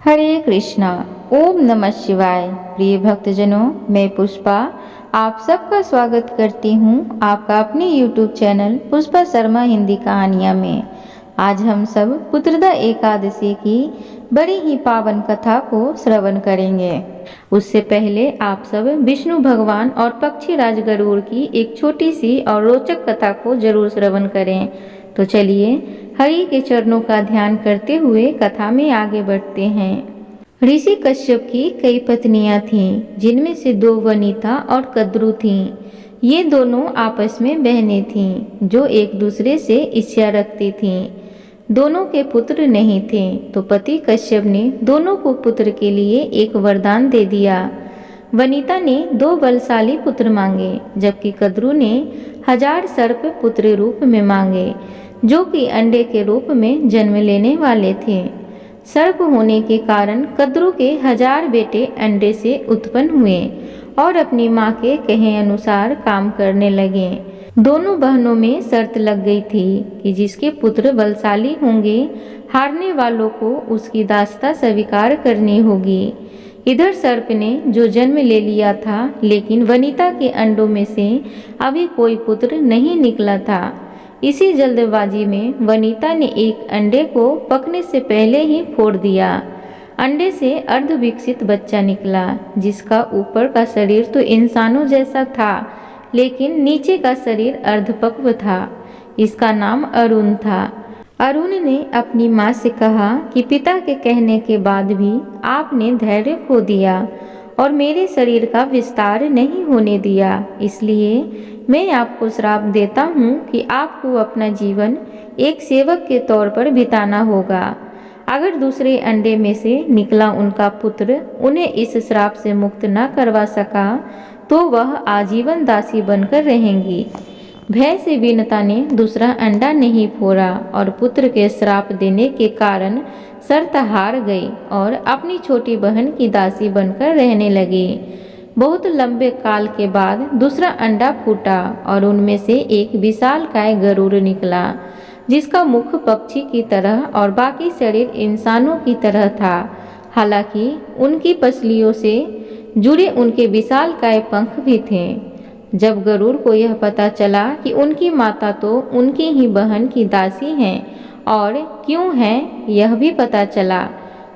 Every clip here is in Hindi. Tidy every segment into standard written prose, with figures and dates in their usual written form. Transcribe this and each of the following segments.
हरे कृष्णा। ओम नमः शिवाय। प्रिय भक्तजनों, मैं पुष्पा आप सबका स्वागत करती हूँ आपका अपने YouTube चैनल पुष्पा शर्मा हिंदी कहानियाँ में। आज हम सब पुत्रदा एकादशी की बड़ी ही पावन कथा को श्रवण करेंगे। उससे पहले आप सब विष्णु भगवान और पक्षी राज गरुड़ की एक छोटी सी और रोचक कथा को जरूर श्रवण करें। तो चलिए हरि के चरणों का ध्यान करते हुए कथा में आगे बढ़ते हैं। ऋषि कश्यप की कई पत्नियां थीं, जिनमें से 2 वनिता और कद्रु थीं। ये दोनों आपस में बहनें थीं, जो एक दूसरे से ईर्ष्या रखती थीं। दोनों के पुत्र नहीं थे, तो पति कश्यप ने दोनों को पुत्र के लिए एक वरदान दे दिया। वनिता ने 2 बलशाली पुत्र मांगे, जबकि कद्रु ने 1000 सर्प पुत्र रूप में मांगे, जो कि अंडे के रूप में जन्म लेने वाले थे। सर्प होने के कारण कद्रु के 1000 बेटे अंडे से उत्पन्न हुए और अपनी माँ के कहे अनुसार काम करने लगे। दोनों बहनों में शर्त लग गई थी कि जिसके पुत्र बलशाली होंगे, हारने वालों को उसकी दासता स्वीकार करनी होगी। इधर सर्प ने जो जन्म ले लिया था, लेकिन वनिता के अंडों में से अभी कोई पुत्र नहीं निकला था। इसी जल्दबाजी में वनिता ने एक अंडे को पकने से पहले ही फोड़ दिया। अंडे से अर्ध विकसित बच्चा निकला, जिसका ऊपर का शरीर तो इंसानों जैसा था, लेकिन नीचे का शरीर अर्धपक्व था। इसका नाम अरुण था। अरुण ने अपनी माँ से कहा कि पिता के कहने के बाद भी आपने धैर्य खो दिया और मेरे शरीर का विस्तार नहीं होने दिया, इसलिए मैं आपको श्राप देता हूँ कि आपको अपना जीवन एक सेवक के तौर पर बिताना होगा। अगर दूसरे अंडे में से निकला उनका पुत्र उन्हें इस श्राप से मुक्त न करवा सका, तो वह आजीवन दासी बनकर रहेंगी। भय से वीनता ने दूसरा अंडा नहीं फोड़ा और पुत्र के श्राप देने के कारण शर्त हार गई और अपनी छोटी बहन की दासी बनकर रहने लगी। बहुत लंबे काल के बाद दूसरा अंडा फूटा और उनमें से एक विशालकाय गरुड़ निकला, जिसका मुख पक्षी की तरह और बाकी शरीर इंसानों की तरह था। हालांकि उनकी पसलियों से जुड़े उनके विशालकाय पंख भी थे। जब गरुड़ को यह पता चला कि उनकी माता तो उनकी ही बहन की दासी हैं और क्यों है यह भी पता चला,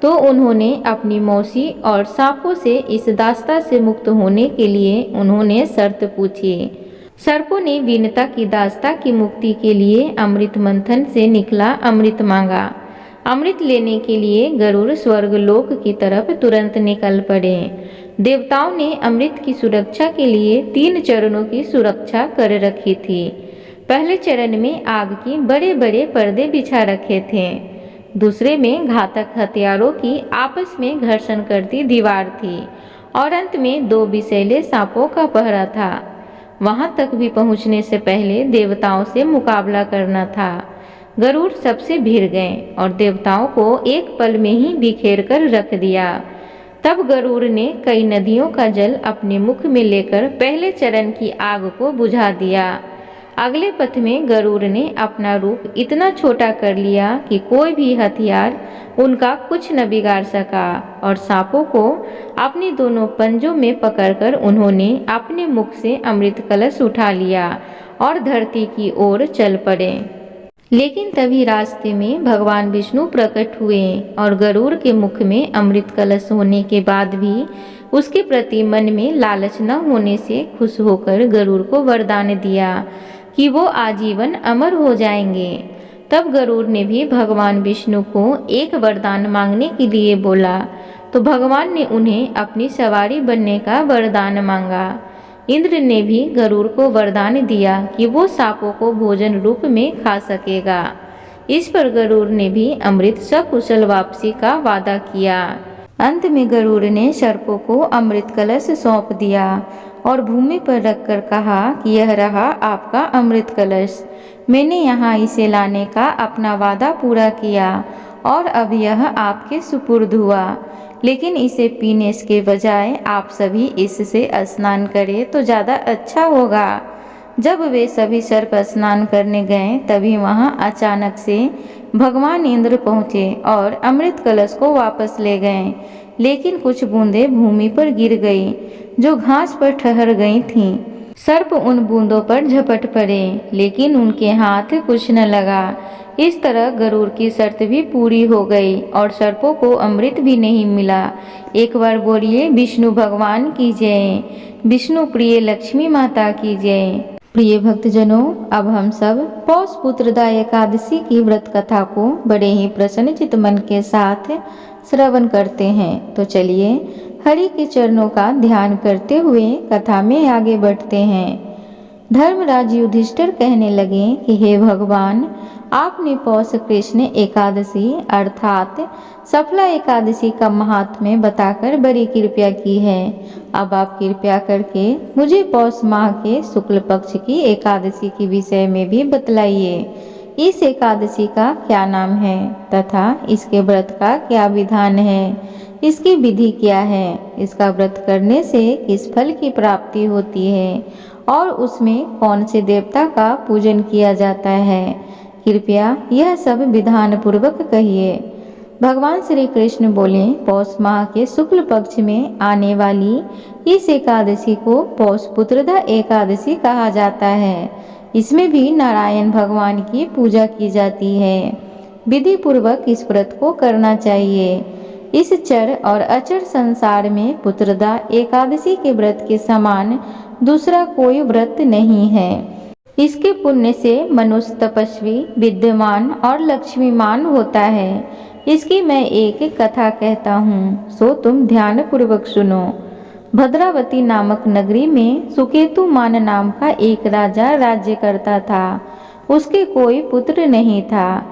तो उन्होंने अपनी मौसी और सांपों से इस दास्ता से मुक्त होने के लिए उन्होंने शर्त पूछी। सर्पों ने वीनता की दास्ता की मुक्ति के लिए अमृत मंथन से निकला अमृत मांगा। अमृत लेने के लिए गरुड़ स्वर्गलोक की तरफ तुरंत निकल पड़े। देवताओं ने अमृत की सुरक्षा के लिए 3 चरणों की सुरक्षा कर रखी थी। पहले चरण में आग की बड़े बड़े पर्दे बिछा रखे थे। दूसरे में घातक हथियारों की आपस में घर्षण करती दीवार थी और अंत में 2 विषैले सांपों का पहरा था। वहां तक भी पहुंचने से पहले देवताओं से मुकाबला करना था। गरुड़ सबसे भिड़ गए और देवताओं को एक पल में ही बिखेर कर रख दिया। तब गरुड़ ने कई नदियों का जल अपने मुख में लेकर पहले चरण की आग को बुझा दिया। अगले पथ में गरुड़ ने अपना रूप इतना छोटा कर लिया कि कोई भी हथियार उनका कुछ न बिगाड़ सका और सांपों को अपने दोनों पंजों में पकड़कर उन्होंने अपने मुख से अमृत कलश उठा लिया और धरती की ओर चल पड़े। लेकिन तभी रास्ते में भगवान विष्णु प्रकट हुए और गरुड़ के मुख में अमृत कलश होने के बाद भी उसके प्रति मन में लालच न होने से खुश होकर गरुड़ को वरदान दिया कि वो आजीवन अमर हो जाएंगे। तब गरुड़ ने भी भगवान विष्णु को एक वरदान मांगने के लिए बोला, तो भगवान ने उन्हें अपनी सवारी बनने का वरदान मांगा। इंद्र ने भी गरुड़ को वरदान दिया कि वो सांपों को भोजन रूप में खा सकेगा। इस पर गरुड़ ने भी अमृत सकुशल वापसी का वादा किया। अंत में गरुड़ ने सर्पों को अमृत कलश सौंप दिया और भूमि पर रखकर कहा कि यह रहा आपका अमृत कलश। मैंने यहाँ इसे लाने का अपना वादा पूरा किया और अब यह आपके सुपुर्द हुआ, लेकिन इसे पीने के बजाय आप सभी इससे स्नान करें तो ज़्यादा अच्छा होगा। जब वे सभी सर्प स्नान करने गए तभी वहां अचानक से भगवान इंद्र पहुँचे और अमृत कलश को वापस ले गए, लेकिन कुछ बूंदें भूमि पर गिर गई जो घास पर ठहर गई थीं। सर्प उन बूंदों पर झपट पड़े, लेकिन उनके हाथ कुछ न लगा। इस तरह गरुड़ की शर्त भी पूरी हो गई और सर्पों को अमृत भी नहीं मिला। एक बार बोलिए विष्णु भगवान की जय, विष्णु प्रिय लक्ष्मी माता की जय। प्रिय भक्तजनों, अब हम सब पौष पुत्रदा एकादशी की व्रत कथा को बड़े ही प्रसन्नचित मन के साथ श्रवण करते हैं। तो चलिए हरि के चरणों का ध्यान करते हुए कथा में आगे बढ़ते हैं। धर्मराज युधिष्ठिर कहने लगे कि हे भगवान, आपने पौष कृष्ण एकादशी अर्थात सफला एकादशी का महात्म्य बताकर बड़ी कृपया की है। अब आप कृपया करके मुझे पौष माह के शुक्ल पक्ष की एकादशी के विषय में भी बतलाइए। इस एकादशी का क्या नाम है तथा इसके व्रत का क्या विधान है, इसकी विधि क्या है, इसका व्रत करने से किस फल की प्राप्ति होती है और उसमें कौन से देवता का पूजन किया जाता है। कृपया यह सब विधान पूर्वक कहिए। भगवान श्री कृष्ण बोले, पौष माह के शुक्ल पक्ष में आने वाली इस एकादशी को पौष पुत्रदा एकादशी कहा जाता है। इसमें भी नारायण भगवान की पूजा की जाती है। विधि पूर्वक इस व्रत को करना चाहिए। इस चर और अचर संसार में पुत्रदा एकादशी के व्रत के समान दूसरा कोई व्रत नहीं है। इसके पुण्य से मनुष्य तपस्वी, विद्यमान और लक्ष्मीमान होता है। इसकी मैं एक कथा कहता हूँ, सो तुम ध्यान पूर्वक सुनो। भद्रावती नामक नगरी में सुकेतु मान नाम का एक राजा राज्य करता था। उसके कोई पुत्र नहीं था।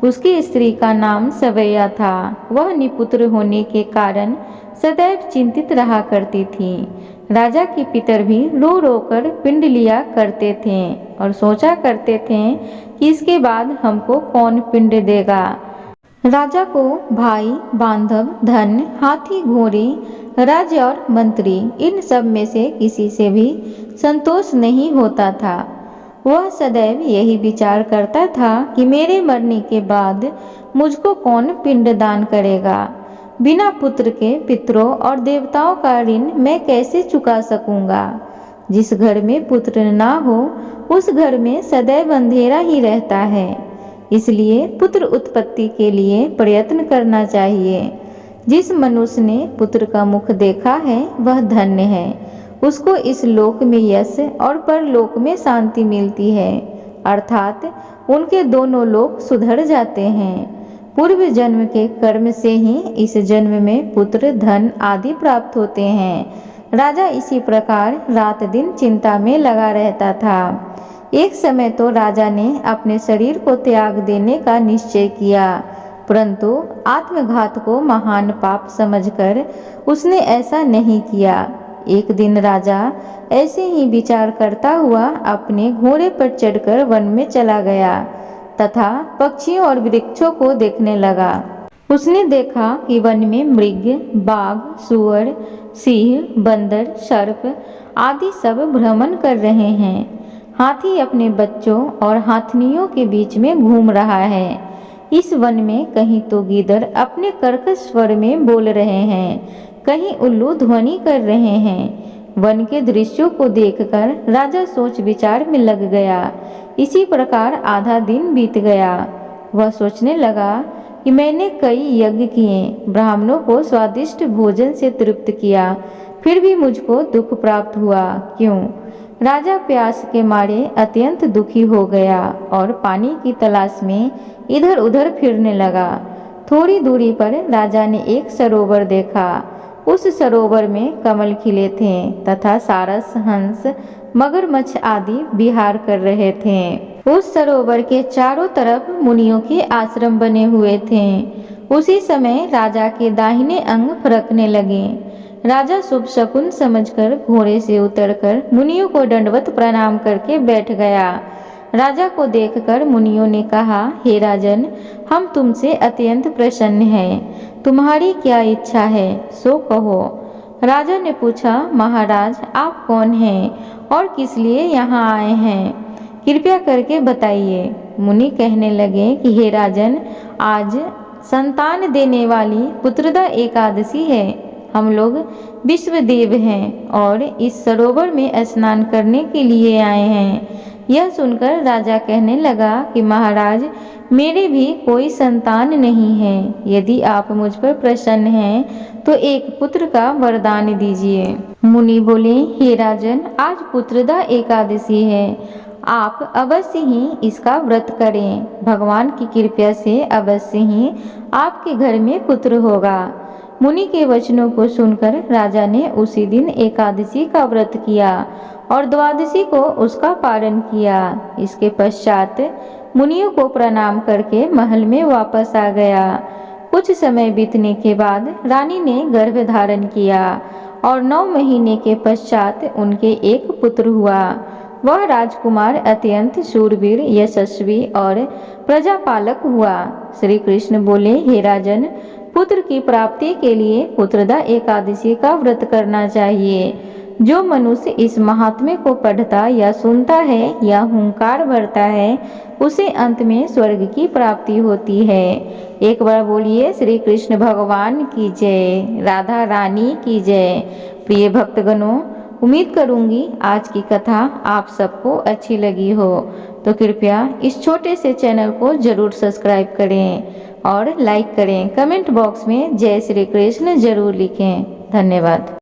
उसकी स्त्री का नाम सवैया था। वह निपुत्र होने के कारण सदैव चिंतित रहा करती थी। राजा के पितर भी रो रो कर पिंड लिया करते थे और सोचा करते थे कि इसके बाद हमको कौन पिंड देगा। राजा को भाई, बांधव, धन, हाथी, घोड़े, राज्य और मंत्री, इन सब में से किसी से भी संतोष नहीं होता था। वह सदैव यही विचार करता था कि मेरे मरने के बाद मुझको कौन पिंड दान करेगा। बिना पुत्र के पितरों और देवताओं का ऋण मैं कैसे चुका सकूंगा। जिस घर में पुत्र ना हो उस घर में सदैव अंधेरा ही रहता है। इसलिए पुत्र उत्पत्ति के लिए प्रयत्न करना चाहिए। जिस मनुष्य ने पुत्र का मुख देखा है वह धन्य है। उसको इस लोक में यश और परलोक में शांति मिलती है, अर्थात उनके दोनों लोक सुधर जाते हैं। पूर्व जन्म के कर्म से ही इस जन्म में पुत्र, धन आदि प्राप्त होते हैं। राजा इसी प्रकार रात दिन चिंता में लगा रहता था। एक समय तो राजा ने अपने शरीर को त्याग देने का निश्चय किया, परंतु आत्मघात को महान पाप समझकर उसने ऐसा नहीं किया। एक दिन राजा ऐसे ही विचार करता हुआ अपने घोड़े पर चढ़कर वन में चला गया तथा पक्षियों और वृक्षों को देखने लगा। उसने देखा कि वन में मृग, बाघ, सुअर, सिंह, बंदर, सर्प आदि सब भ्रमण कर रहे हैं। हाथी अपने बच्चों और हाथनियों के बीच में घूम रहा है। इस वन में कहीं तो गीदड़ अपने कर्कश स्वर में बोल रहे हैं, कहीं उल्लू ध्वनि कर रहे हैं। वन के दृश्यों को देखकर राजा सोच विचार में लग गया। इसी प्रकार आधा दिन बीत गया। वह सोचने लगा कि मैंने कई यज्ञ किए, ब्राह्मणों को स्वादिष्ट भोजन से तृप्त किया, फिर भी मुझको दुख प्राप्त हुआ। क्यों? राजा प्यास के मारे अत्यंत दुखी हो गया और पानी की तलाश में इधर उधर फिरने लगा। थोड़ी दूरी पर राजा ने एक सरोवर देखा। उस सरोवर में कमल खिले थे तथा सारस, हंस, मगरमच्छ आदि विहार कर रहे थे। उस सरोवर के चारों तरफ मुनियों के आश्रम बने हुए थे। उसी समय राजा के दाहिने अंग फरकने लगे। राजा शुभ शकुन समझकर घोड़े से उतरकर मुनियों को दंडवत प्रणाम करके बैठ गया। राजा को देखकर मुनियों ने कहा, हे राजन, हम तुमसे अत्यंत प्रसन्न हैं। तुम्हारी क्या इच्छा है सो कहो। राजा ने पूछा, महाराज आप कौन हैं और किस लिए यहाँ आए हैं? कृपया करके बताइए। मुनि कहने लगे कि हे राजन, आज संतान देने वाली पुत्रदा एकादशी है। हम लोग विश्वदेव हैं और इस सरोवर में स्नान करने के लिए आए हैं। यह सुनकर राजा कहने लगा कि महाराज, मेरे भी कोई संतान नहीं है। यदि आप मुझ पर प्रसन्न हैं तो एक पुत्र का वरदान दीजिए। मुनि बोले, हे राजन, आज पुत्रदा एकादशी है, आप अवश्य ही इसका व्रत करें। भगवान की कृपा से अवश्य ही आपके घर में पुत्र होगा। मुनि के वचनों को सुनकर राजा ने उसी दिन एकादशी का व्रत किया और द्वादशी को उसका पालन किया। इसके पश्चात मुनियों को प्रणाम करके महल में वापस आ गया। कुछ समय बीतने के बाद रानी ने गर्भ धारण किया और 9 महीने के पश्चात उनके एक पुत्र हुआ। वह राजकुमार अत्यंत शूरवीर, यशस्वी और प्रजापालक हुआ। श्री कृष्ण बोले, हे राजन, पुत्र की प्राप्ति के लिए पुत्रदा एकादशी का व्रत करना चाहिए। जो मनुष्य इस महात्म्य को पढ़ता या सुनता है या हुंकार भरता है, उसे अंत में स्वर्ग की प्राप्ति होती है। एक बार बोलिए, श्री कृष्ण भगवान की जय, राधा रानी की जय। प्रिय भक्तगणों, उम्मीद करूंगी आज की कथा आप सबको अच्छी लगी हो, तो कृपया इस छोटे से चैनल को जरूर सब्सक्राइब करें और लाइक करें। कमेंट बॉक्स में जय श्री कृष्ण जरूर लिखें। धन्यवाद।